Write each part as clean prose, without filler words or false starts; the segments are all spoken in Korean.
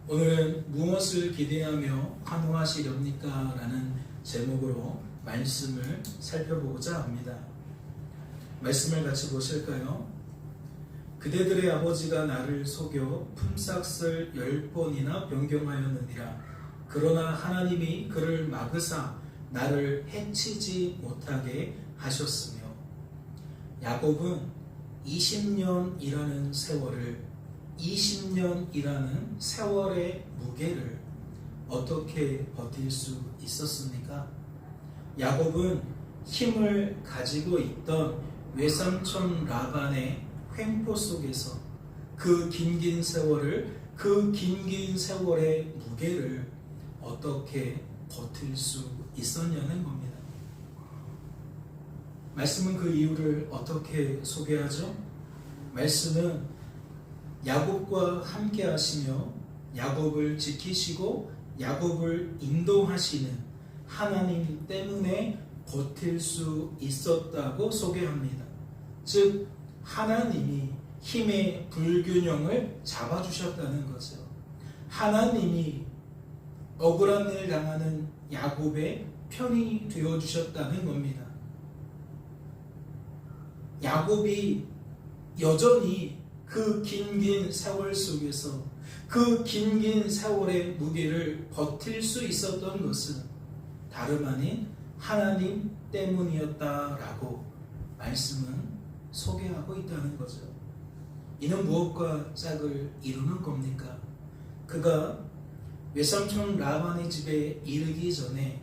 오늘은 무엇을 기대하며 환호하시렵니까? 라는 제목으로 말씀을 살펴보고자 합니다. 말씀을 같이 보실까요? 그대들의 아버지가 나를 속여 품삯을 10번이나 변경하였느니라. 그러나 하나님이 그를 막으사 나를 해치지 못하게 하셨으며, 야곱은 20년이라는 세월의 무게를 어떻게 버틸 수 있었습니까? 야곱은 힘을 가지고 있던 외삼촌 라반의 횡포 속에서 그 긴 세월의 무게를 어떻게 버틸 수 있었냐는 겁니다. 말씀은 그 이유를 어떻게 소개하죠? 말씀은 야곱과 함께 하시며 야곱을 지키시고 야곱을 인도하시는 하나님 때문에 버틸 수 있었다고 소개합니다. 즉 하나님이 힘의 불균형을 잡아주셨다는 거죠. 하나님이 억울한 일 당하는 야곱의 편이 되어주셨다는 겁니다. 야곱이 여전히 그 긴 세월 속에서 그 긴 세월의 무게를 버틸 수 있었던 것은 다름 아닌 하나님 때문이었다라고 말씀은 소개하고 있다는 거죠. 이는 무엇과 짝을 이루는 겁니까? 그가 외삼촌 라반의 집에 이르기 전에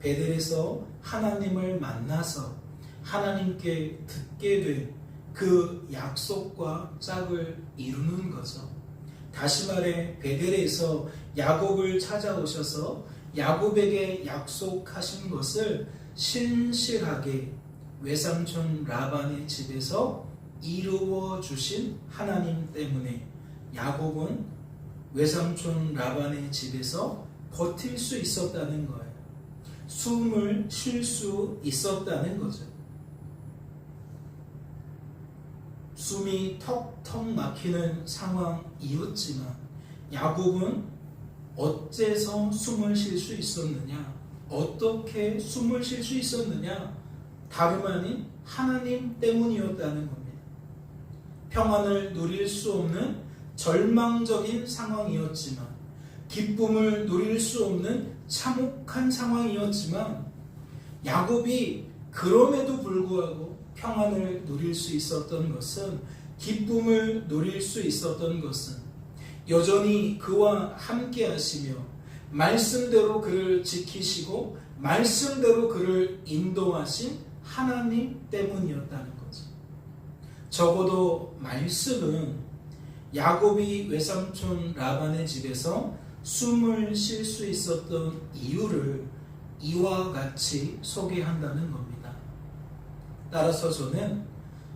베델에서 하나님을 만나서 하나님께 듣게 된 그 약속과 짝을 이루는 거죠. 다시 말해 베델에서 야곱을 찾아오셔서 야곱에게 약속하신 것을 신실하게 외삼촌 라반의 집에서 이루어 주신 하나님 때문에 야곱은 외삼촌 라반의 집에서 버틸 수 있었다는 거예요. 숨을 쉴 수 있었다는 거죠. 숨이 턱턱 막히는 상황이었지만 야곱은 어째서 숨을 쉴 수 있었느냐? 어떻게 숨을 쉴 수 있었느냐? 다름 아닌 하나님 때문이었다는 겁니다. 평안을 누릴 수 없는 절망적인 상황이었지만, 기쁨을 누릴 수 없는 참혹한 상황이었지만, 야곱이 그럼에도 불구하고 평안을 누릴 수 있었던 것은, 기쁨을 누릴 수 있었던 것은 여전히 그와 함께 하시며 말씀대로 그를 지키시고 말씀대로 그를 인도하신 하나님 때문이었다는 거죠. 적어도 말씀은 야곱이 외삼촌 라반의 집에서 숨을 쉴 수 있었던 이유를 이와 같이 소개한다는 겁니다. 따라서 저는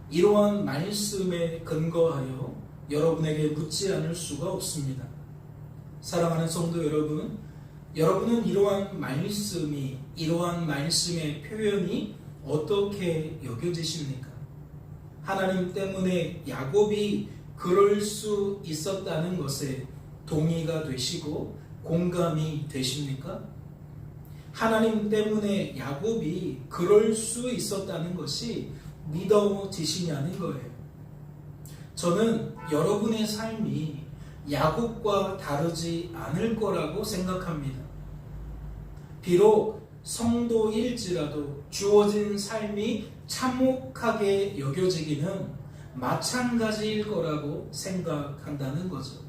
이러한 말씀에 근거하여 여러분에게 묻지 않을 수가 없습니다. 사랑하는 성도 여러분, 여러분은 이러한 말씀의 표현이 어떻게 여겨지십니까? 하나님 때문에 야곱이 그럴 수 있었다는 것에 동의가 되시고 공감이 되십니까? 하나님 때문에 야곱이 그럴 수 있었다는 것이 믿어지시냐는 거예요. 저는 여러분의 삶이 야곱과 다르지 않을 거라고 생각합니다. 비록 성도일지라도 주어진 삶이 참혹하게 여겨지기는 마찬가지일 거라고 생각한다는 거죠.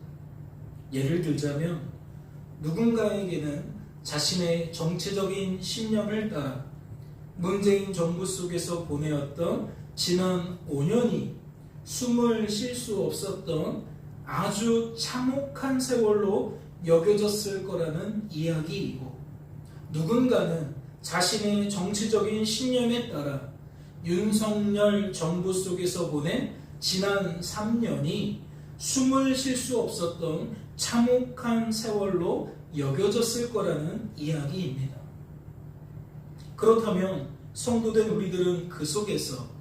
예를 들자면 누군가에게는 자신의 정치적인 신념을 따라 문재인 정부 속에서 보내었던 지난 5년이 숨을 쉴 수 없었던 아주 참혹한 세월로 여겨졌을 거라는 이야기이고, 누군가는 자신의 정치적인 신념에 따라 윤석열 정부 속에서 보낸 지난 3년이 숨을 쉴 수 없었던 참혹한 세월로 여겨졌을 거라는 이야기입니다. 그렇다면 성도된 우리들은 그 속에서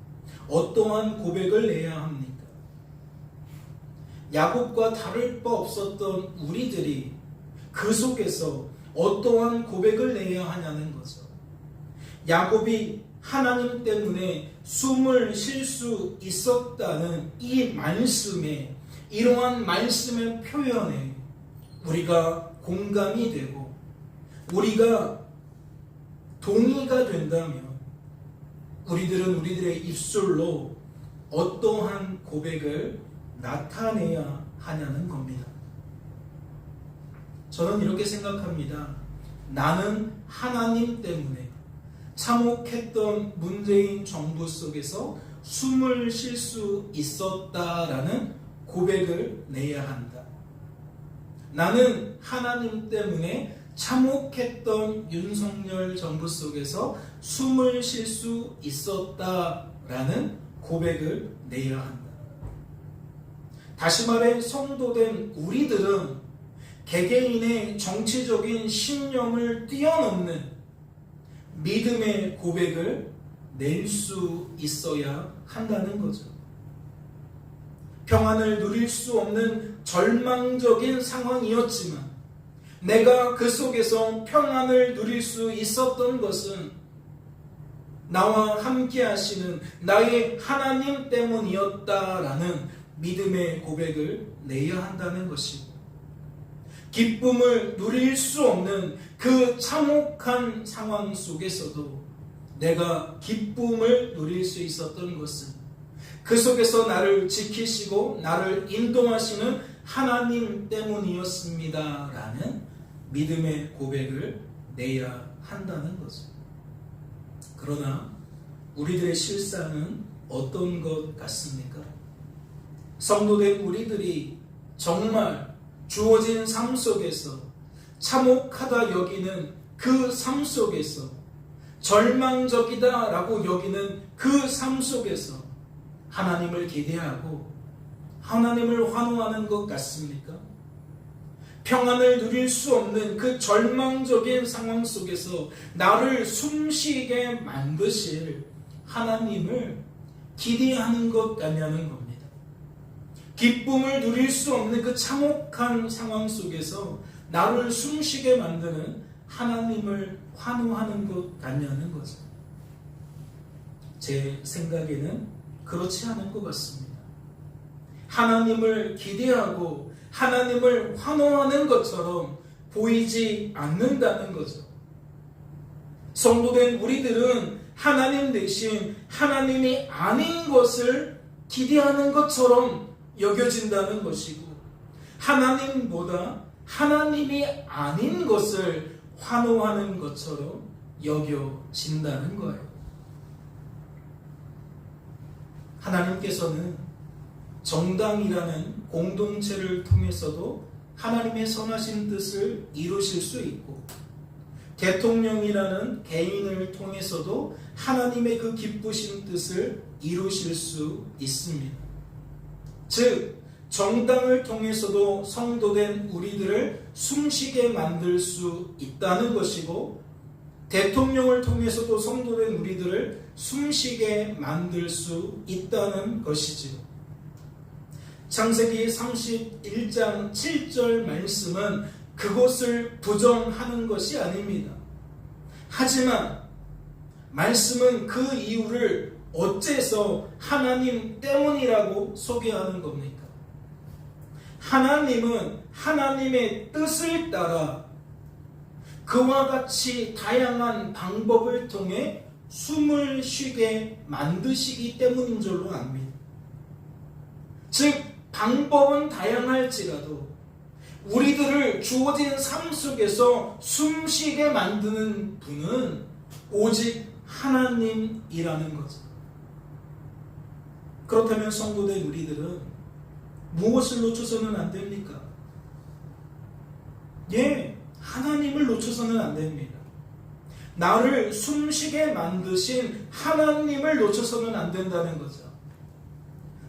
어떠한 고백을 해야 합니까? 야곱과 다를 바 없었던 우리들이 그 속에서 어떠한 고백을 내야 하냐는 거죠. 야곱이 하나님 때문에 숨을 쉴 수 있었다는 이 말씀에, 이러한 말씀의 표현에 우리가 공감이 되고 우리가 동의가 된다면 우리들은 우리들의 입술로 어떠한 고백을 나타내야 하냐는 겁니다. 저는 이렇게 생각합니다. 나는 하나님 때문에 참혹했던 문재인 정부 속에서 숨을 쉴 수 있었다라는 고백을 내야 한다. 나는 하나님 때문에 참혹했던 윤석열 정부 속에서 숨을 쉴 수 있었다라는 고백을 내야 한다. 다시 말해 성도된 우리들은 개개인의 정치적인 신념을 뛰어넘는 믿음의 고백을 낼 수 있어야 한다는 거죠. 평안을 누릴 수 없는 절망적인 상황이었지만 내가 그 속에서 평안을 누릴 수 있었던 것은 나와 함께 하시는 나의 하나님 때문이었다라는 믿음의 고백을 내야 한다는 것이고, 기쁨을 누릴 수 없는 그 참혹한 상황 속에서도 내가 기쁨을 누릴 수 있었던 것은 그 속에서 나를 지키시고 나를 인도하시는 하나님 때문이었습니다 라는 믿음의 고백을 내야 한다는 거죠. 그러나 우리들의 실상은 어떤 것 같습니까? 성도된 우리들이 정말 주어진 삶 속에서 참혹하다 여기는 그 삶 속에서, 절망적이다 라고 여기는 그 삶 속에서 하나님을 기대하고 하나님을 환호하는 것 같습니까? 평안을 누릴 수 없는 그 절망적인 상황 속에서 나를 숨쉬게 만드실 하나님을 기대하는 것 같냐는 겁니다. 기쁨을 누릴 수 없는 그 참혹한 상황 속에서 나를 숨쉬게 만드는 하나님을 환호하는 것 같냐는 거죠. 제 생각에는 그렇지 않은 것 같습니다. 하나님을 기대하고 하나님을 환호하는 것처럼 보이지 않는다는 거죠. 성도된 우리들은 하나님 대신 하나님이 아닌 것을 기대하는 것처럼 여겨진다는 것이고, 하나님보다 하나님이 아닌 것을 환호하는 것처럼 여겨진다는 거예요. 하나님께서는 정당이라는 공동체를 통해서도 하나님의 선하신 뜻을 이루실 수 있고, 대통령이라는 개인을 통해서도 하나님의 그 기쁘신 뜻을 이루실 수 있습니다. 즉, 정당을 통해서도 성도된 우리들을 숨쉬게 만들 수 있다는 것이고, 대통령을 통해서도 성도된 우리들을 숨쉬게 만들 수 있다는 것이지요. 창세기 31장 7절 말씀은 그것을 부정하는 것이 아닙니다. 하지만 말씀은 그 이유를 어째서 하나님 때문이라고 소개하는 겁니까? 하나님은 하나님의 뜻을 따라 그와 같이 다양한 방법을 통해 숨을 쉬게 만드시기 때문인 줄로 압니다. 즉, 방법은 다양할지라도 우리들을 주어진 삶 속에서 숨쉬게 만드는 분은 오직 하나님이라는 거죠. 그렇다면 성도된 우리들은 무엇을 놓쳐서는 안 됩니까? 하나님을 놓쳐서는 안 됩니다. 나를 숨쉬게 만드신 하나님을 놓쳐서는 안 된다는 거죠.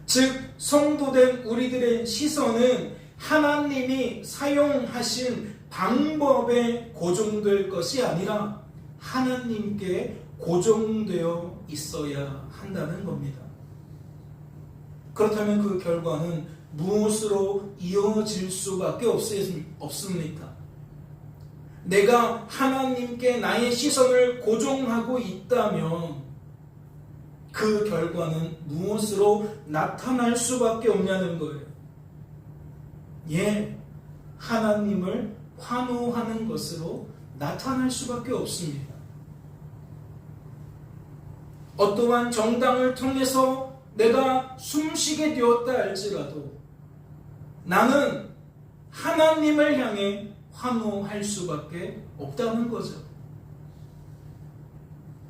즉, 성도된 우리들의 시선은 하나님이 사용하신 방법에 고정될 것이 아니라 하나님께 고정되어 있어야 한다는 겁니다. 그렇다면 그 결과는 무엇으로 이어질 수밖에 없습니까? 내가 하나님께 나의 시선을 고정하고 있다면 그 결과는 무엇으로 나타날 수밖에 없냐는 거예요. 예, 하나님을 환호하는 것으로 나타날 수밖에 없습니다. 어떠한 정당을 통해서 내가 숨쉬게 되었다 할지라도 나는 하나님을 향해 환호할 수밖에 없다는 거죠.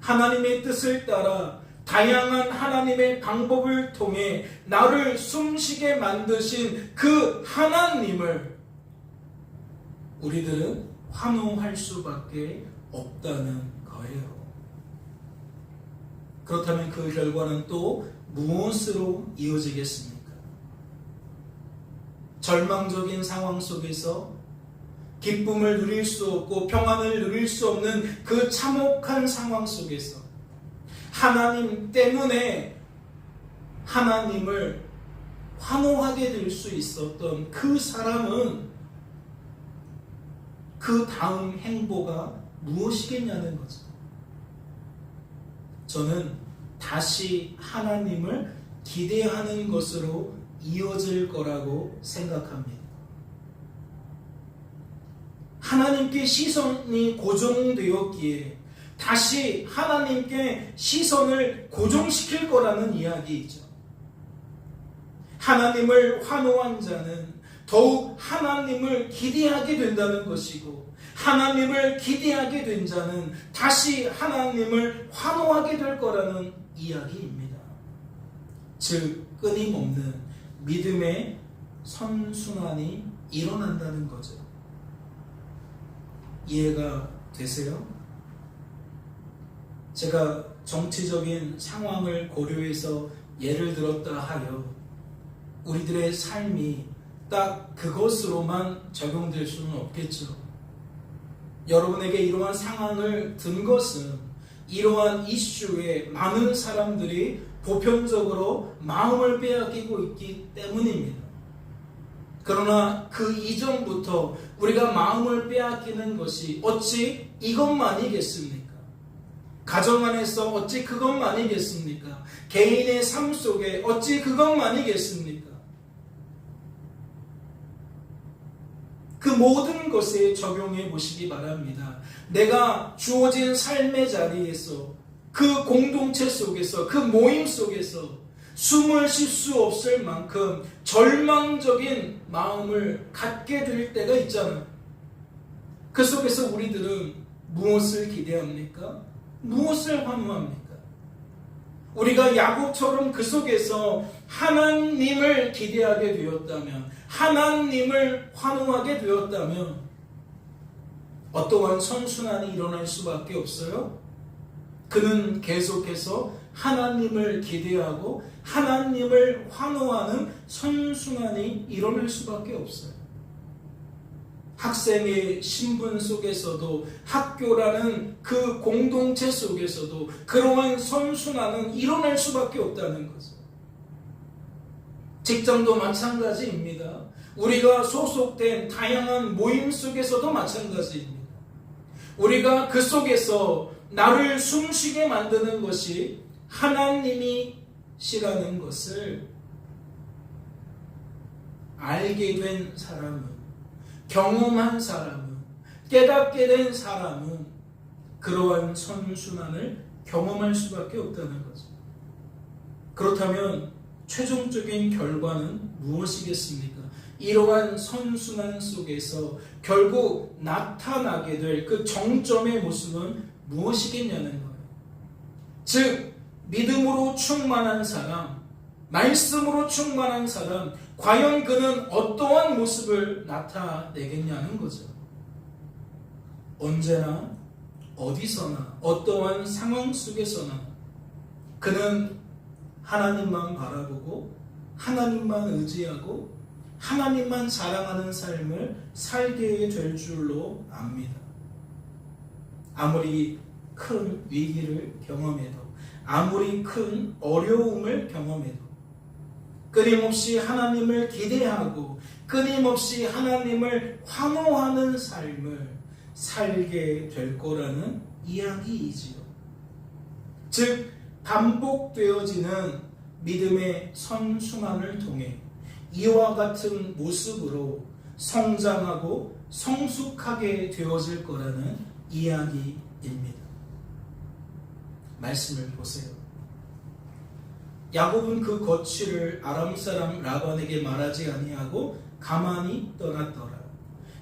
하나님의 뜻을 따라 다양한 하나님의 방법을 통해 나를 숨쉬게 만드신 그 하나님을 우리들은 환호할 수밖에 없다는 거예요. 그렇다면 그 결과는 또 무엇으로 이어지겠습니까? 절망적인 상황 속에서 기쁨을 누릴 수 없고 평안을 누릴 수 없는 그 참혹한 상황 속에서 하나님 때문에 하나님을 환호하게 될 수 있었던 그 사람은 그 다음 행보가 무엇이겠냐는 거죠. 저는 다시 하나님을 기대하는 것으로 이어질 거라고 생각합니다. 하나님께 시선이 고정되었기에 다시 하나님께 시선을 고정시킬 거라는 이야기이죠. 하나님을 환호한 자는 더욱 하나님을 기대하게 된다는 것이고, 하나님을 기대하게 된 자는 다시 하나님을 환호하게 될 거라는 이야기입니다. 즉 끊임없는 믿음의 선순환이 일어난다는 거죠. 이해가 되세요? 제가 정치적인 상황을 고려해서 예를 들었다 하여 우리들의 삶이 딱 그것으로만 적용될 수는 없겠죠. 여러분에게 이러한 상황을 든 것은 이러한 이슈에 많은 사람들이 보편적으로 마음을 빼앗기고 있기 때문입니다. 그러나 그 이전부터 우리가 마음을 빼앗기는 것이 어찌 이것만이겠습니까? 가정 안에서 어찌 그것만이겠습니까? 개인의 삶 속에 어찌 그것만이겠습니까? 그 모든 것에 적용해 보시기 바랍니다. 내가 주어진 삶의 자리에서, 그 공동체 속에서, 그 모임 속에서 숨을 쉴 수 없을 만큼 절망적인 마음을 갖게 될 때가 있잖아요. 그 속에서 우리들은 무엇을 기대합니까? 무엇을 환호합니까? 우리가 야곱처럼 그 속에서 하나님을 기대하게 되었다면, 하나님을 환호하게 되었다면 어떠한 선순환이 일어날 수밖에 없어요? 그는 계속해서 하나님을 기대하고 하나님을 환호하는 선순환이 일어날 수밖에 없어요. 학생의 신분 속에서도, 학교라는 그 공동체 속에서도 그러한 선순환은 일어날 수밖에 없다는 거죠. 직장도 마찬가지입니다. 우리가 소속된 다양한 모임 속에서도 마찬가지입니다. 우리가 그 속에서 나를 숨쉬게 만드는 것이 하나님이시라는 것을 알게 된 사람은, 경험한 사람은, 깨닫게 된 사람은 그러한 선순환을 경험할 수밖에 없다는 거죠. 그렇다면 최종적인 결과는 무엇이겠습니까? 이러한 선순환 속에서 결국 나타나게 될 그 정점의 모습은 무엇이겠냐는 거예요. 즉 믿음으로 충만한 사람, 말씀으로 충만한 사람, 과연 그는 어떠한 모습을 나타내겠냐는 거죠. 언제나 어디서나 어떠한 상황 속에서나 그는 하나님만 바라보고 하나님만 의지하고 하나님만 자랑하는 삶을 살게 될 줄로 압니다. 아무리 큰 위기를 경험해도, 아무리 큰 어려움을 경험해도 끊임없이 하나님을 기대하고 끊임없이 하나님을 환호하는 삶을 살게 될 거라는 이야기이지요. 즉 반복되어지는 믿음의 선순환을 통해 이와 같은 모습으로 성장하고 성숙하게 되어질 거라는 이야기입니다. 말씀을 보세요. 야곱은 그 거취를 아람 사람 라반에게 말하지 아니하고 가만히 떠났더라.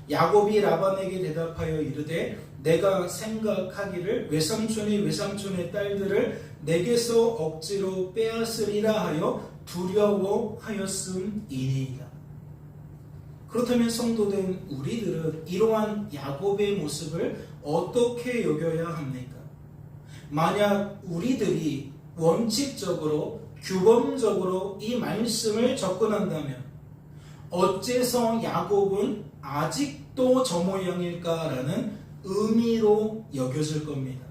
야곱이 라반에게 대답하여 이르되 내가 생각하기를 외삼촌의 딸들을 내게서 억지로 빼앗으리라 하여 두려워하였음이니이다. 그렇다면 성도된 우리들은 이러한 야곱의 모습을 어떻게 여겨야 합니까? 만약 우리들이 원칙적으로 규범적으로 이 말씀을 접근한다면 어째서 야곱은 아직도 저 모양일까라는 의미로 여겨질 겁니다.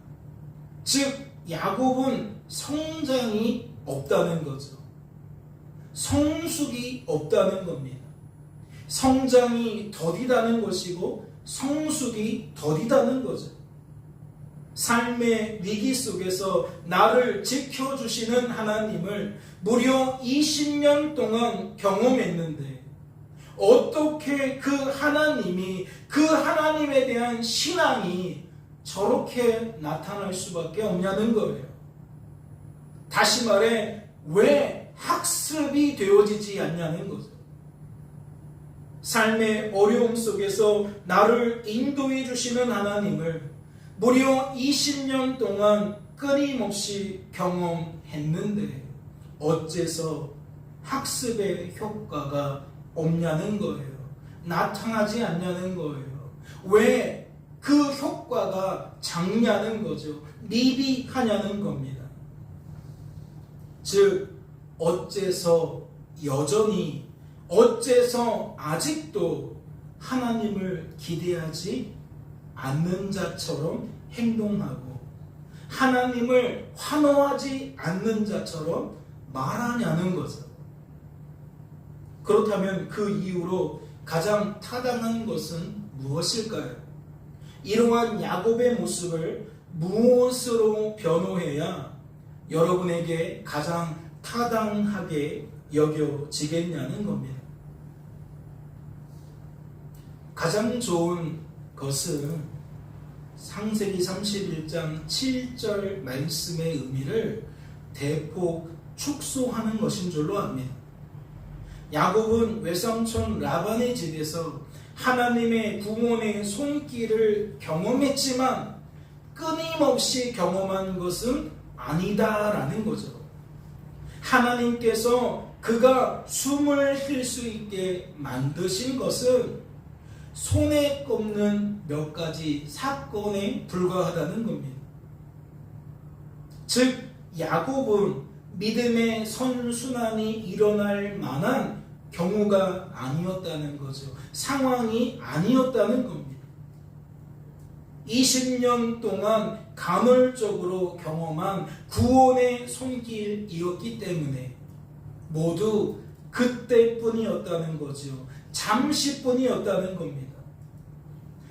즉 야곱은 성장이 없다는 거죠. 성숙이 없다는 겁니다. 성장이 더디다는 것이고 성숙이 더디다는 거죠. 삶의 위기 속에서 나를 지켜주시는 하나님을 무려 20년 동안 경험했는데 어떻게 그 하나님이 그 하나님에 대한 신앙이 저렇게 나타날 수밖에 없냐는 거예요. 다시 말해 왜 학습이 되어지지 않냐는 거죠. 삶의 어려움 속에서 나를 인도해 주시는 하나님을 무려 20년 동안 끊임없이 경험했는데 어째서 학습의 효과가 없냐는 거예요. 나타나지 않냐는 거예요. 왜 그 효과가 작냐는 거죠. 미비하냐는 겁니다. 즉 어째서 여전히 어째서 아직도 하나님을 기대하지 않는 자처럼 행동하고 하나님을 환호하지 않는 자처럼 말하냐는 거죠. 그렇다면 그 이후로 가장 타당한 것은 무엇일까요? 이러한 야곱의 모습을 무엇으로 변호해야 여러분에게 가장 타당하게 여겨지겠냐는 겁니다. 가장 좋은 것은 창세기 31장 7절 말씀의 의미를 대폭 축소하는 것인 줄로 압니다. 야곱은 외삼촌 라반의 집에서 하나님의 구원의 손길을 경험했지만 끊임없이 경험한 것은 아니다라는 거죠. 하나님께서 그가 숨을 쉴 수 있게 만드신 것은 손에 꼽는 몇 가지 사건에 불과하다는 겁니다. 즉 야곱은 믿음의 선순환이 일어날 만한 경우가 아니었다는 거죠. 상황이 아니었다는 겁니다. 20년 동안 간헐적으로 경험한 구원의 손길이었기 때문에 모두 그때뿐이었다는 거죠. 잠시뿐이었다는 겁니다.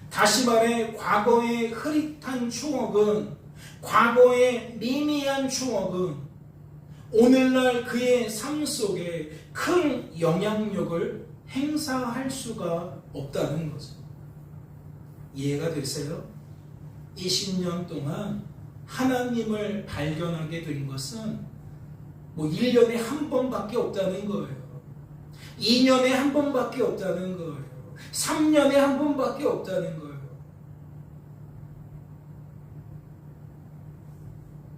다시 말해 과거의 흐릿한 추억은, 과거의 미미한 추억은 오늘날 그의 삶 속에 큰 영향력을 행사할 수가 없다는 거죠. 이해가 되세요? 20년 동안 하나님을 발견하게 된 것은 1년에 한 번밖에 없다는 거예요. 2년에 한 번밖에 없다는 거예요. 3년에 한 번밖에 없다는 거예요.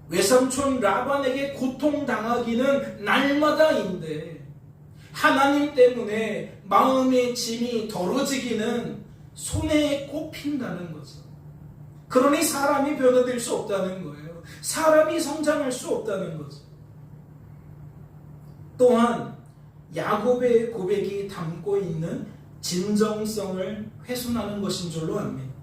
외삼촌 라반에게 고통당하기는 날마다인데 하나님 때문에 마음의 짐이 덜어지기는 손에 꼽힌다는 거죠. 그러니 사람이 변화될 수 없다는 거예요. 사람이 성장할 수 없다는 거죠. 또한 야곱의 고백이 담고 있는 진정성을 훼손하는 것인 줄로 압니다.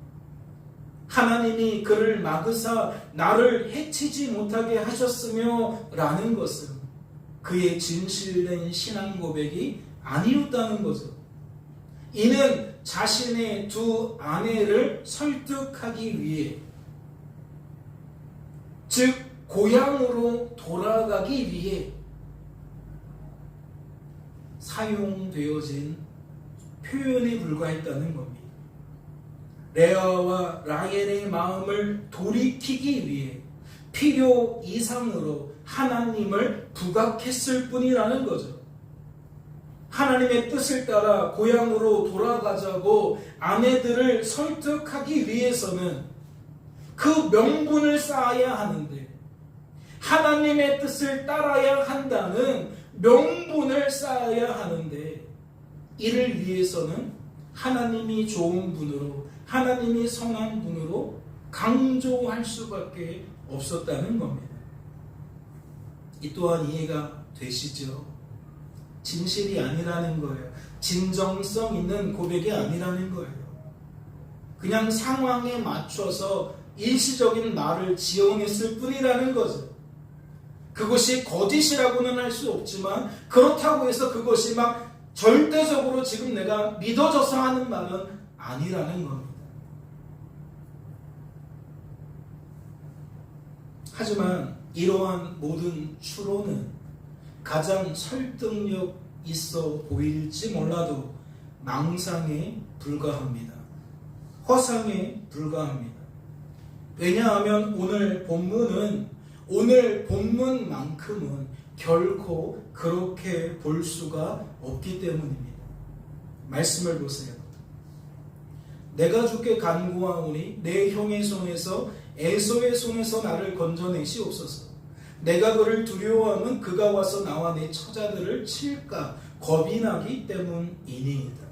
하나님이 그를 막으사 나를 해치지 못하게 하셨으며 라는 것은 그의 진실된 신앙 고백이 아니었다는 거죠. 이는 자신의 두 아내를 설득하기 위해, 즉 고향으로 돌아가기 위해 사용되어진 표현에 불과했다는 겁니다. 레아와 라헬의 마음을 돌이키기 위해 필요 이상으로 하나님을 부각했을 뿐이라는 거죠. 하나님의 뜻을 따라 고향으로 돌아가자고 아내들을 설득하기 위해서는 그 명분을 쌓아야 하는데, 하나님의 뜻을 따라야 한다는 명분을 쌓아야 하는데, 이를 위해서는 하나님이 좋은 분으로, 하나님이 선한 분으로 강조할 수밖에 없었다는 겁니다. 이 또한 이해가 되시죠? 진실이 아니라는 거예요. 진정성 있는 고백이 아니라는 거예요. 그냥 상황에 맞춰서 일시적인 말을 지어냈을 뿐이라는 거죠. 그것이 거짓이라고는 할 수 없지만, 그렇다고 해서 그것이 막 절대적으로 지금 내가 믿어져서 하는 말은 아니라는 겁니다. 하지만 이러한 모든 추론은 가장 설득력 있어 보일지 몰라도 망상에 불과합니다. 허상에 불과합니다. 왜냐하면 오늘 본문만큼은 결코 그렇게 볼 수가 없기 때문입니다. 말씀을 보세요. 내가 주께 간구하오니 내 형의 손에서 에서의 손에서 나를 건져내시옵소서. 내가 그를 두려워하면 그가 와서 나와 내 처자들을 칠까 겁이 나기 때문이니이다.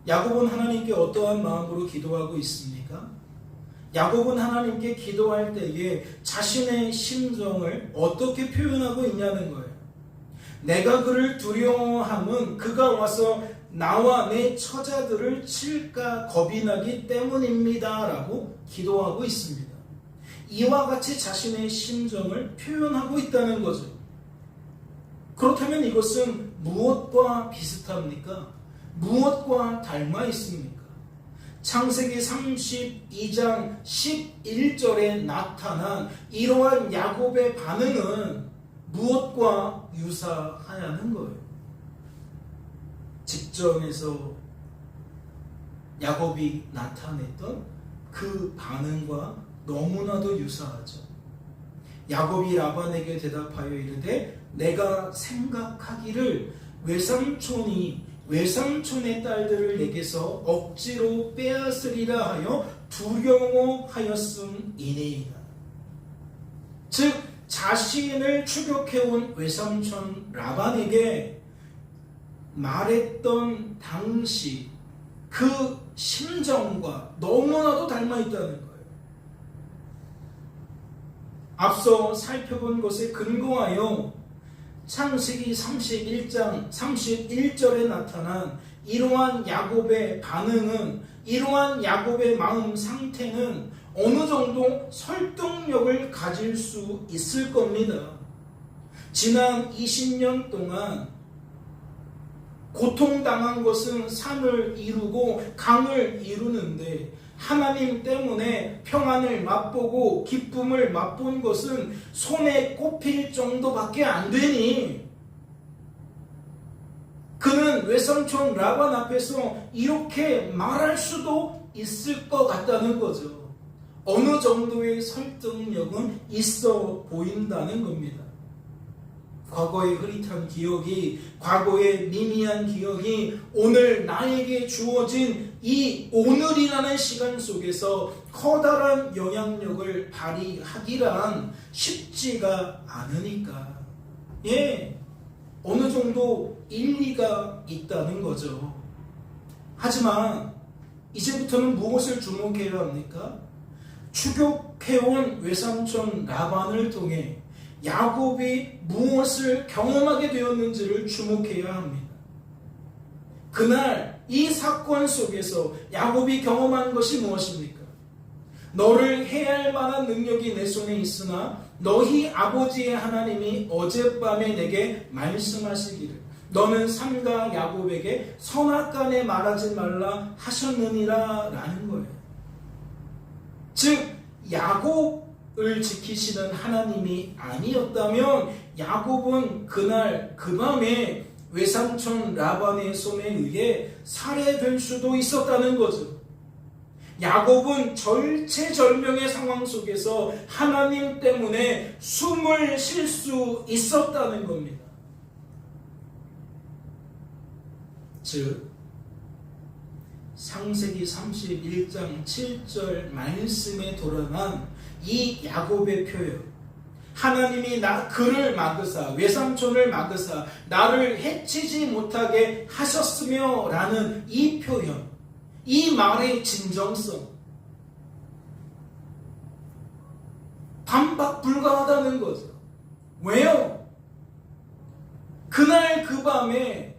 야곱은 하나님께 어떠한 마음으로 기도하고 있습니까? 야곱은 하나님께 기도할 때에 자신의 심정을 어떻게 표현하고 있냐는 거예요. 내가 그를 두려워하면 그가 와서 나와 내 처자들을 칠까 겁이 나기 때문입니다 라고 기도하고 있습니다. 이와 같이 자신의 심정을 표현하고 있다는 거죠. 그렇다면 이것은 무엇과 비슷합니까? 무엇과 닮아 있습니까? 창세기 32장 11절에 나타난 이러한 야곱의 반응은 무엇과 유사하냐는 거예요. 직전에서 야곱이 나타냈던 그 반응과 너무나도 유사하죠. 야곱이 라반에게 대답하여 이르되 내가 생각하기를 외삼촌의 딸들을 내게서 억지로 빼앗으리라 하여 두려워하였음이니이다. 즉 자신을 추격해온 외삼촌 라반에게 말했던 당시 그 심정과 너무나도 닮아있다는 거예요. 앞서 살펴본 것에 근거하여 창세기 31장 31절에 나타난 이러한 야곱의 반응은, 이러한 야곱의 마음 상태는 어느 정도 설득력을 가질 수 있을 겁니다. 지난 20년 동안 고통당한 것은 산을 이루고 강을 이루는데, 하나님 때문에 평안을 맛보고 기쁨을 맛본 것은 손에 꼽힐 정도밖에 안 되니, 그는 외삼촌 라반 앞에서 이렇게 말할 수도 있을 것 같다는 거죠. 어느 정도의 설득력은 있어 보인다는 겁니다. 과거의 흐릿한 기억이, 과거의 미미한 기억이 오늘 나에게 주어진 이 오늘이라는 시간 속에서 커다란 영향력을 발휘하기란 쉽지가 않으니까, 어느 정도 일리가 있다는 거죠. 하지만 이제부터는 무엇을 주목해야 합니까? 추격해온 외삼촌 라반을 통해 야곱이 무엇을 경험하게 되었는지를 주목해야 합니다. 그날 이 사건 속에서 야곱이 경험한 것이 무엇입니까? 너를 해할 만한 능력이 내 손에 있으나 너희 아버지의 하나님이 어젯밤에 내게 말씀하시기를 너는 삼가 야곱에게 선악간에 말하지 말라 하셨느니라 라는 거예요. 즉 야곱을 지키시는 하나님이 아니었다면 야곱은 그날 그 밤에 외삼촌 라반의 손에 의해 살해될 수도 있었다는 거죠. 야곱은 절체절명의 상황 속에서 하나님 때문에 숨을 쉴 수 있었다는 겁니다. 즉 창세기 31장 7절 말씀에 돌아난 이 야곱의 표현, 하나님이 그를 막으사 외삼촌을 막으사 나를 해치지 못하게 하셨으며 라는 이 표현, 이 말의 진정성, 반박 불가하다는 거죠. 왜요? 그날 그 밤에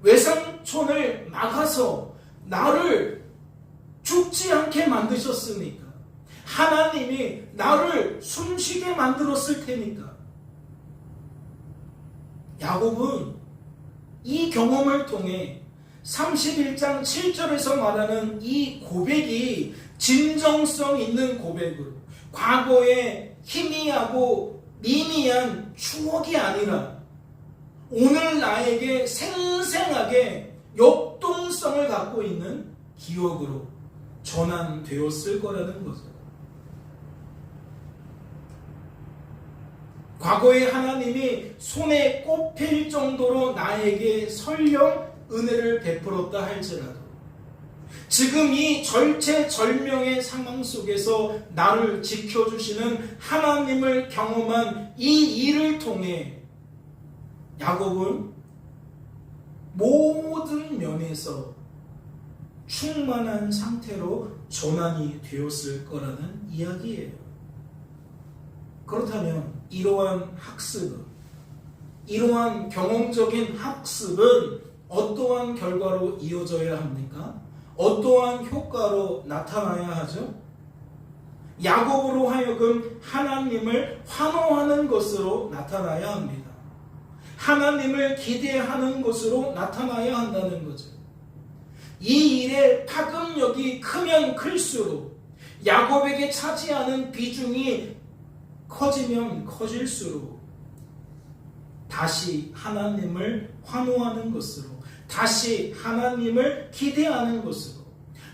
외삼촌을 막아서 나를 죽지 않게 만드셨으니까, 하나님이 나를 숨쉬게 만들었을 테니까. 야곱은 이 경험을 통해 31장 7절에서 말하는 이 고백이 진정성 있는 고백으로, 과거의 희미하고 미미한 추억이 아니라 오늘 나에게 생생하게 역동성을 갖고 있는 기억으로 전환되었을 거라는 거죠. 과거에 하나님이 손에 꼽힐 정도로 나에게 설령 은혜를 베풀었다 할지라도 지금 이 절체절명의 상황 속에서 나를 지켜주시는 하나님을 경험한 이 일을 통해 야곱은 모든 면에서 충만한 상태로 전환이 되었을 거라는 이야기예요. 그렇다면 이러한 학습은, 이러한 경험적인 학습은 어떠한 결과로 이어져야 합니까? 어떠한 효과로 나타나야 하죠? 야곱으로 하여금 하나님을 환호하는 것으로 나타나야 합니다. 하나님을 기대하는 것으로 나타나야 한다는 거죠. 이 일의 파급력이 크면 클수록, 야곱에게 차지하는 비중이 커지면 커질수록 다시 하나님을 환호하는 것으로, 다시 하나님을 기대하는 것으로,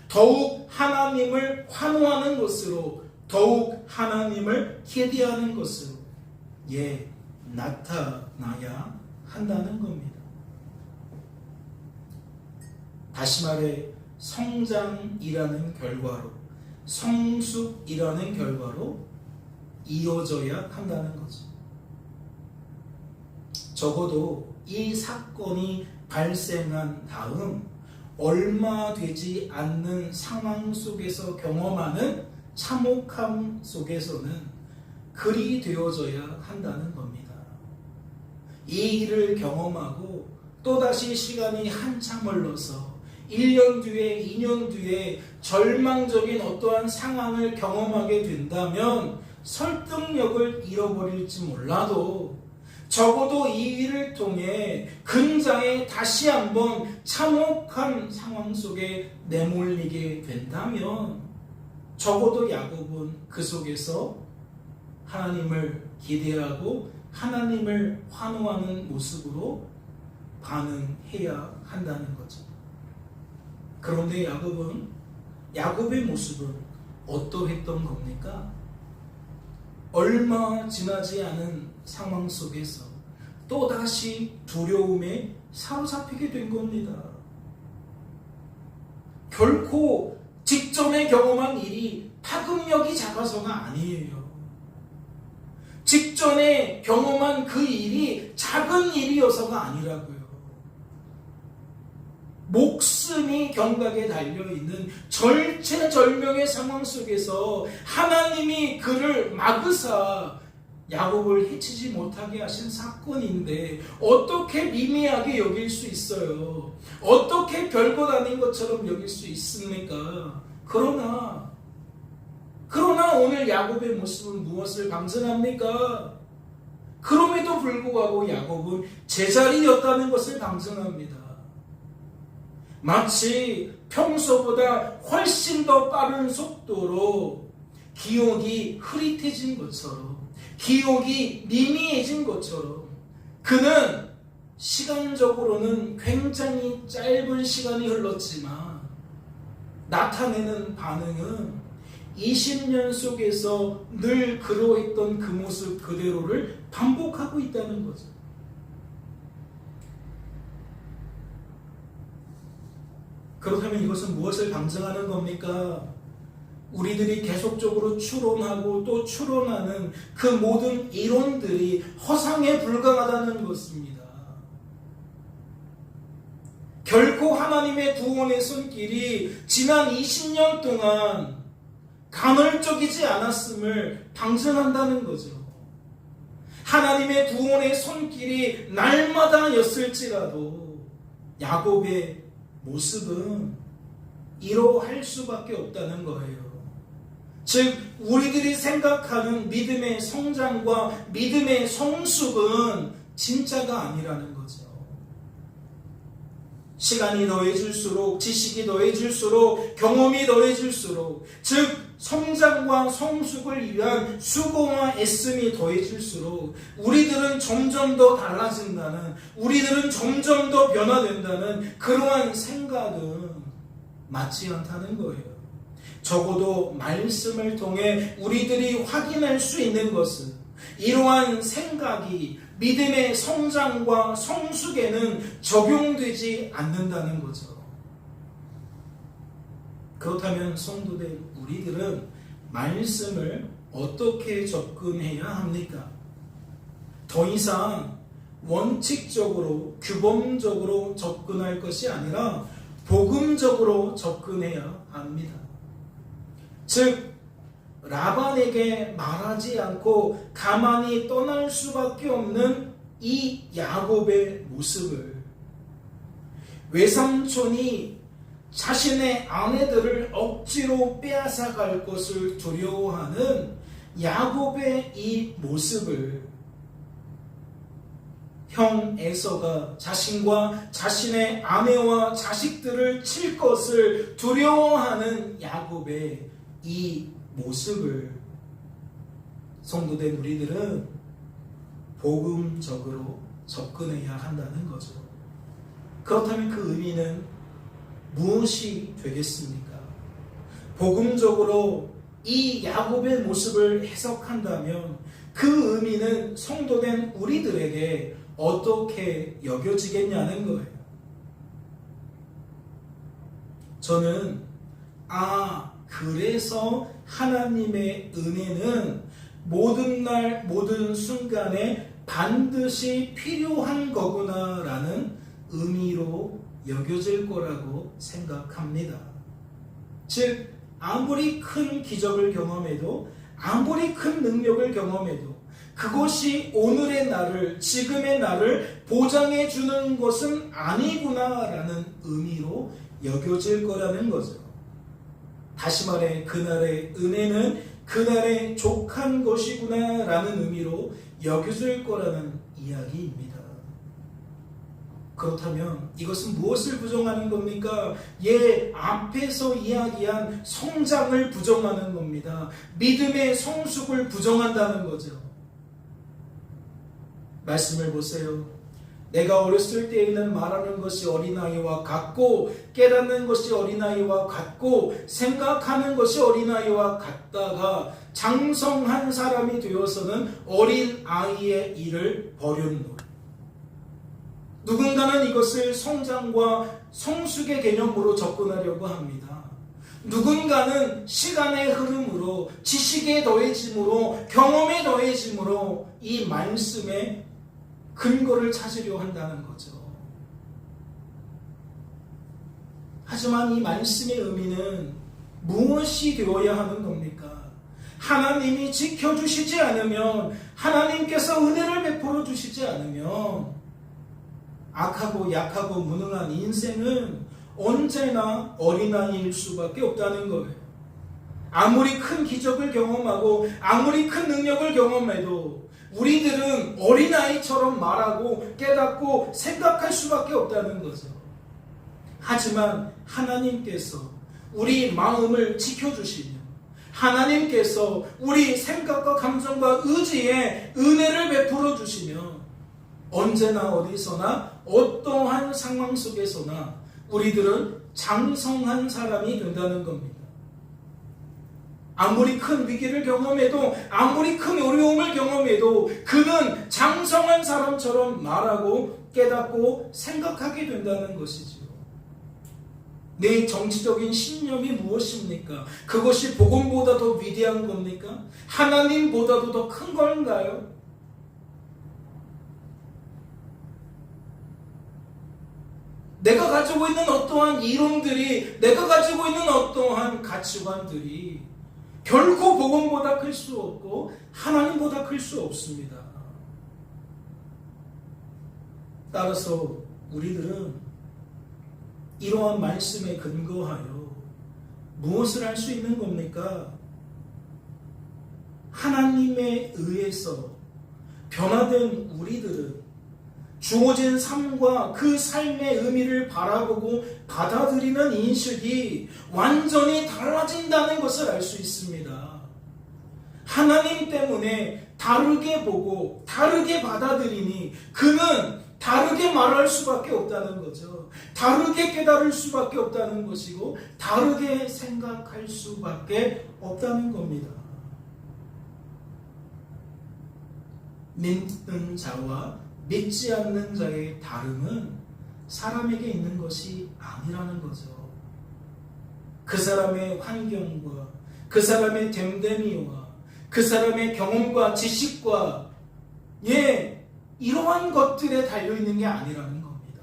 더욱 하나님을 환호하는 것으로, 더욱 하나님을 기대하는 것으로 나타나야 한다는 겁니다. 다시 말해 성장이라는 결과로, 성숙이라는 결과로 이어져야 한다는 거죠. 적어도 이 사건이 발생한 다음 얼마 되지 않는 상황 속에서 경험하는 참혹함 속에서는 글이 되어져야 한다는 겁니다. 이 일을 경험하고 또다시 시간이 한참 흘러서 1년 뒤에 2년 뒤에 절망적인 어떠한 상황을 경험하게 된다면 설득력을 잃어버릴지 몰라도 적어도 이 일을 통해 근자에 다시 한번 참혹한 상황 속에 내몰리게 된다면 적어도 야곱은 그 속에서 하나님을 기대하고 하나님을 환호하는 모습으로 반응해야 한다는 거죠. 그런데 야곱의 모습은 어떠했던 겁니까? 얼마 지나지 않은 상황 속에서 또다시 두려움에 사로잡히게 된 겁니다. 결코 직전에 경험한 일이 파급력이 작아서가 아니에요. 직전에 경험한 그 일이 작은 일이어서가 아니라고요. 목숨이 경각에 달려있는 절체절명의 상황 속에서 하나님이 그를 막으사 야곱을 해치지 못하게 하신 사건인데 어떻게 미미하게 여길 수 있어요? 어떻게 별것 아닌 것처럼 여길 수 있습니까? 그러나 오늘 야곱의 모습은 무엇을 방증합니까? 그럼에도 불구하고 야곱은 제자리였다는 것을 방증합니다. 마치 평소보다 훨씬 더 빠른 속도로 기억이 흐릿해진 것처럼, 기억이 미미해진 것처럼 그는 시간적으로는 굉장히 짧은 시간이 흘렀지만 나타내는 반응은 20년 속에서 늘 그러했던 그 모습 그대로를 반복하고 있다는 거죠. 그렇다면 이것은 무엇을 방증하는 겁니까? 우리들이 계속적으로 추론하고 또 추론하는 그 모든 이론들이 허상에 불과하다는 것입니다. 결코 하나님의 구원의 손길이 지난 20년 동안 간헐적이지 않았음을 방증한다는 거죠. 하나님의 구원의 손길이 날마다였을지라도 야곱의 모습은 이러할 수밖에 없다는 거예요. 즉 우리들이 생각하는 믿음의 성장과 믿음의 성숙은 진짜가 아니라는 거죠. 시간이 더해질수록, 지식이 더해질수록, 경험이 더해질수록, 즉 성장과 성숙을 위한 수고와 애씀이 더해질수록 우리들은 점점 더 달라진다는, 우리들은 점점 더 변화된다는 그러한 생각은 맞지 않다는 거예요. 적어도 말씀을 통해 우리들이 확인할 수 있는 것은 이러한 생각이 믿음의 성장과 성숙에는 적용되지 않는다는 거죠. 그렇다면 성도된 우리들은 말씀을 어떻게 접근해야 합니까? 더 이상 원칙적으로 규범적으로 접근할 것이 아니라 복음적으로 접근해야 합니다. 즉 라반에게 말하지 않고 가만히 떠날 수밖에 없는 이 야곱의 모습을, 외삼촌이 자신의 아내들을 억지로 빼앗아갈 것을 두려워하는 야곱의 이 모습을 형 에서가 자신과 자신의 아내와 자식들을 칠 것을 두려워하는 야곱의 이 모습을 성도된 우리들은 복음적으로 접근해야 한다는 거죠. 그렇다면 그 의미는 무엇이 되겠습니까? 복음적으로 이 야곱의 모습을 해석한다면 그 의미는 성도된 우리들에게 어떻게 여겨지겠냐는 거예요. 저는 그래서 하나님의 은혜는 모든 날 모든 순간에 반드시 필요한 거구나라는 의미로 여겨질 거라고 생각합니다. 즉 아무리 큰 기적을 경험해도, 아무리 큰 능력을 경험해도 그것이 오늘의 나를, 지금의 나를 보장해 주는 것은 아니구나라는 의미로 여겨질 거라는 거죠. 다시 말해 그날의 은혜는 그날의 족한 것이구나라는 의미로 여겨질 거라는 이야기입니다. 그렇다면 이것은 무엇을 부정하는 겁니까? 앞에서 이야기한 성장을 부정하는 겁니다. 믿음의 성숙을 부정한다는 거죠. 말씀을 보세요. 내가 어렸을 때에는 말하는 것이 어린아이와 같고, 깨닫는 것이 어린아이와 같고, 생각하는 것이 어린아이와 같다가 장성한 사람이 되어서는 어린아이의 일을 버렸노. 누군가는 이것을 성장과 성숙의 개념으로 접근하려고 합니다. 누군가는 시간의 흐름으로, 지식의 더해짐으로, 경험의 더해짐으로 이 말씀의 근거를 찾으려 한다는 거죠. 하지만 이 말씀의 의미는 무엇이 되어야 하는 겁니까? 하나님이 지켜주시지 않으면, 하나님께서 은혜를 베풀어 주시지 않으면 악하고 약하고 무능한 인생은 언제나 어린아이일 수밖에 없다는 거예요. 아무리 큰 기적을 경험하고 아무리 큰 능력을 경험해도 우리들은 어린아이처럼 말하고 깨닫고 생각할 수밖에 없다는 거죠. 하지만 하나님께서 우리 마음을 지켜주시며 하나님께서 우리 생각과 감정과 의지에 은혜를 베풀어 주시며 언제나 어디서나 어떠한 상황 속에서나 우리들은 장성한 사람이 된다는 겁니다. 아무리 큰 위기를 경험해도 아무리 큰 어려움을 경험해도 그는 장성한 사람처럼 말하고 깨닫고 생각하게 된다는 것이지요. 내 정치적인 신념이 무엇입니까? 그것이 복음보다 더 위대한 겁니까? 하나님보다도 더 큰 건가요? 내가 가지고 있는 어떠한 이론들이, 내가 가지고 있는 어떠한 가치관들이 결코 복음보다 클 수 없고 하나님보다 클 수 없습니다. 따라서 우리들은 이러한 말씀에 근거하여 무엇을 할 수 있는 겁니까? 하나님에 의해서 변화된 우리들은 주어진 삶과 그 삶의 의미를 바라보고 받아들이는 인식이 완전히 달라진다는 것을 알 수 있습니다. 하나님 때문에 다르게 보고 다르게 받아들이니 그는 다르게 말할 수밖에 없다는 거죠. 다르게 깨달을 수밖에 없다는 것이고 다르게 생각할 수밖에 없다는 겁니다. 믿는 자와 믿지 않는 자의 다름은 사람에게 있는 것이 아니라는 거죠. 그 사람의 환경과 그 사람의 됨됨이와 그 사람의 경험과 지식과 이러한 것들에 달려있는 게 아니라는 겁니다.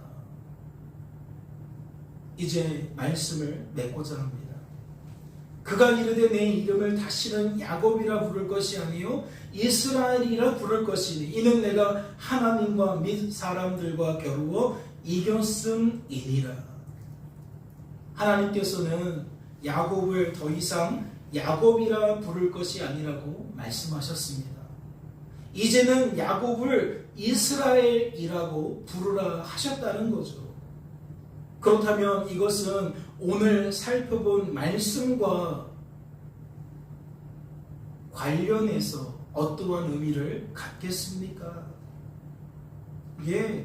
이제 말씀을 맺고자 합니다. 그가 이르되 내 이름을 다시는 야곱이라 부를 것이 아니요 이스라엘이라 부를 것이니 이는 내가 하나님과 및 사람들과 겨루어 이겼음이니라. 하나님께서는 야곱을 더 이상 야곱이라 부를 것이 아니라고 말씀하셨습니다. 이제는 야곱을 이스라엘이라고 부르라 하셨다는 거죠. 그렇다면 이것은 오늘 살펴본 말씀과 관련해서 어떠한 의미를 갖겠습니까?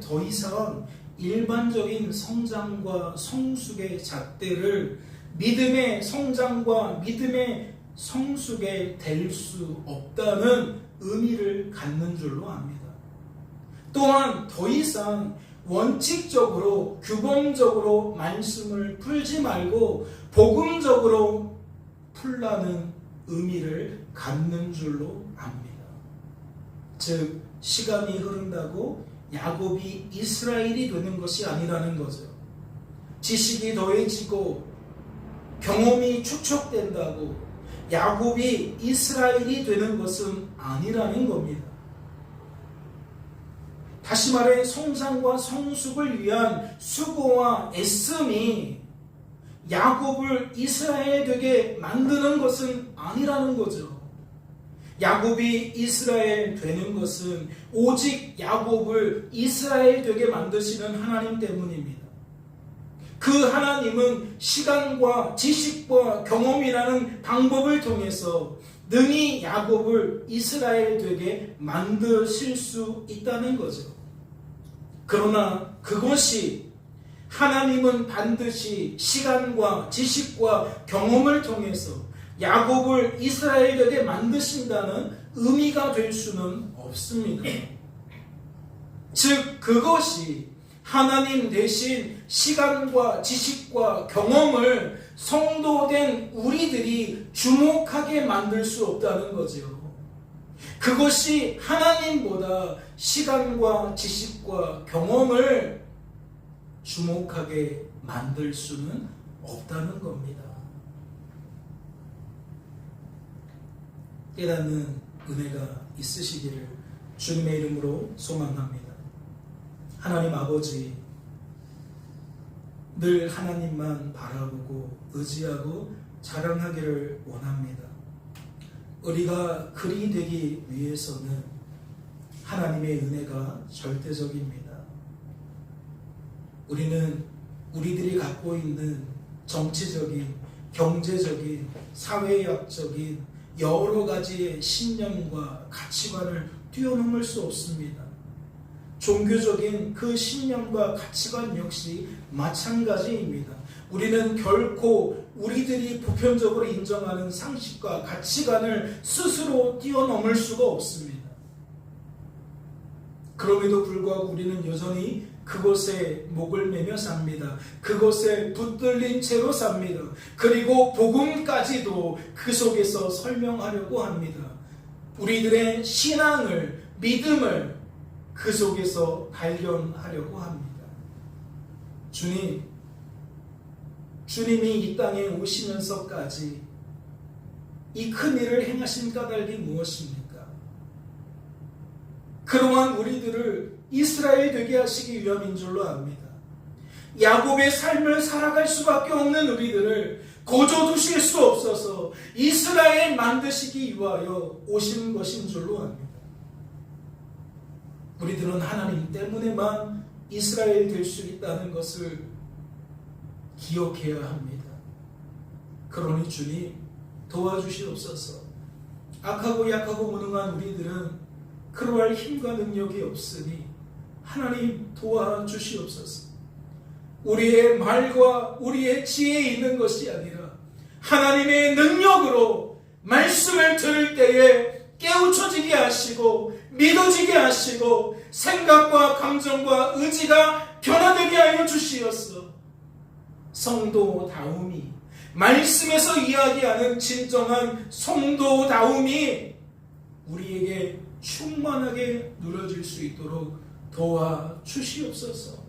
더 이상 일반적인 성장과 성숙의 잣대를 믿음의 성장과 믿음의 성숙에 될 수 없다는 의미를 갖는 줄로 압니다. 또한 더 이상 원칙적으로 규범적으로 말씀을 풀지 말고 복음적으로 풀라는 의미를 갖는 줄로 압니다. 즉 시간이 흐른다고 야곱이 이스라엘이 되는 것이 아니라는 거죠. 지식이 더해지고 경험이 축적된다고 야곱이 이스라엘이 되는 것은 아니라는 겁니다. 다시 말해 성장과 성숙을 위한 수고와 애씀이 야곱을 이스라엘 되게 만드는 것은 아니라는 거죠. 야곱이 이스라엘 되는 것은 오직 야곱을 이스라엘 되게 만드시는 하나님 때문입니다. 그 하나님은 시간과 지식과 경험이라는 방법을 통해서 능히 야곱을 이스라엘 되게 만드실 수 있다는 거죠. 그러나 그것이 하나님은 반드시 시간과 지식과 경험을 통해서 야곱을 이스라엘 되게 만드신다는 의미가 될 수는 없습니다. 즉 그것이 하나님 대신 시간과 지식과 경험을 성도된 우리들이 주목하게 만들 수 없다는 거죠. 그것이 하나님보다 시간과 지식과 경험을 주목하게 만들 수는 없다는 겁니다. 깨닫는 은혜가 있으시기를 주님의 이름으로 소망합니다. 하나님 아버지, 늘 하나님만 바라보고 의지하고 자랑하기를 원합니다. 우리가 그리 되기 위해서는 하나님의 은혜가 절대적입니다. 우리는 우리들이 갖고 있는 정치적인, 경제적인, 사회학적인 여러 가지의 신념과 가치관을 뛰어넘을 수 없습니다. 종교적인 그 신념과 가치관 역시 마찬가지입니다. 우리는 결코 우리들이 보편적으로 인정하는 상식과 가치관을 스스로 뛰어넘을 수가 없습니다. 그럼에도 불구하고 우리는 여전히 그것에 목을 매며 삽니다. 그것에 붙들린 채로 삽니다. 그리고 복음까지도 그 속에서 설명하려고 합니다. 우리들의 신앙을, 믿음을 그 속에서 발견하려고 합니다. 주님이 이 땅에 오시면서까지 이 큰 일을 행하신 까닭이 무엇입니까? 그동안 우리들을 이스라엘 되게 하시기 위함인 줄로 압니다. 야곱의 삶을 살아갈 수밖에 없는 우리들을 거저두실 수 없어서 이스라엘 만드시기 위하여 오신 것인 줄로 압니다. 우리들은 하나님 때문에만 이스라엘 될 수 있다는 것을 기억해야 합니다. 그러니 주님 도와주시옵소서. 악하고 약하고 무능한 우리들은 그러할 힘과 능력이 없으니 하나님 도와주시옵소서. 우리의 말과 우리의 지혜에 있는 것이 아니라 하나님의 능력으로 말씀을 들을 때에 깨우쳐지게 하시고 믿어지게 하시고 생각과 감정과 의지가 변화되게 하여 주시옵소서. 성도다움이, 말씀에서 이야기하는 진정한 성도다움이 우리에게 충만하게 누려질 수 있도록 도와주시옵소서.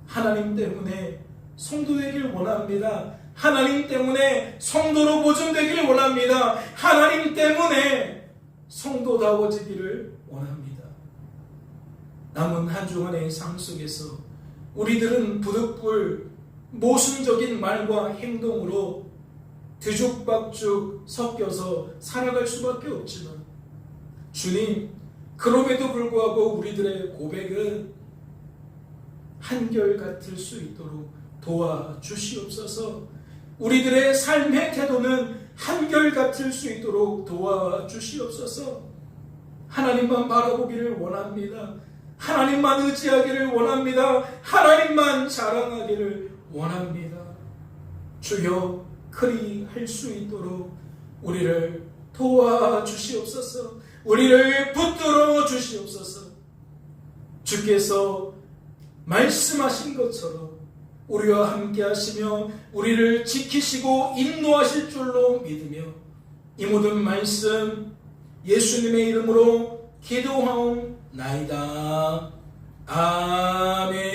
하나님 때문에 성도 되길 원합니다. 하나님 때문에 성도로 보존되길 원합니다. 하나님 때문에 성도다워지기를 원합니다. 남은 한 주간의 삶 속에서 우리들은 부득불 모순적인 말과 행동으로 뒤죽박죽 섞여서 살아갈 수밖에 없지만 주님, 그럼에도 불구하고 우리들의 고백은 한결같을 수 있도록 도와주시옵소서. 우리들의 삶의 태도는 한결같을 수 있도록 도와주시옵소서. 하나님만 바라보기를 원합니다. 하나님만 의지하기를 원합니다. 하나님만 자랑하기를 원합니다. 주여, 그리 할 수 있도록 우리를 도와주시옵소서. 우리를 붙들어 주시옵소서. 주께서 말씀하신 것처럼 우리와 함께 하시며 우리를 지키시고 인도하실 줄로 믿으며 이 모든 말씀 예수님의 이름으로 기도하옵나이다. 아멘.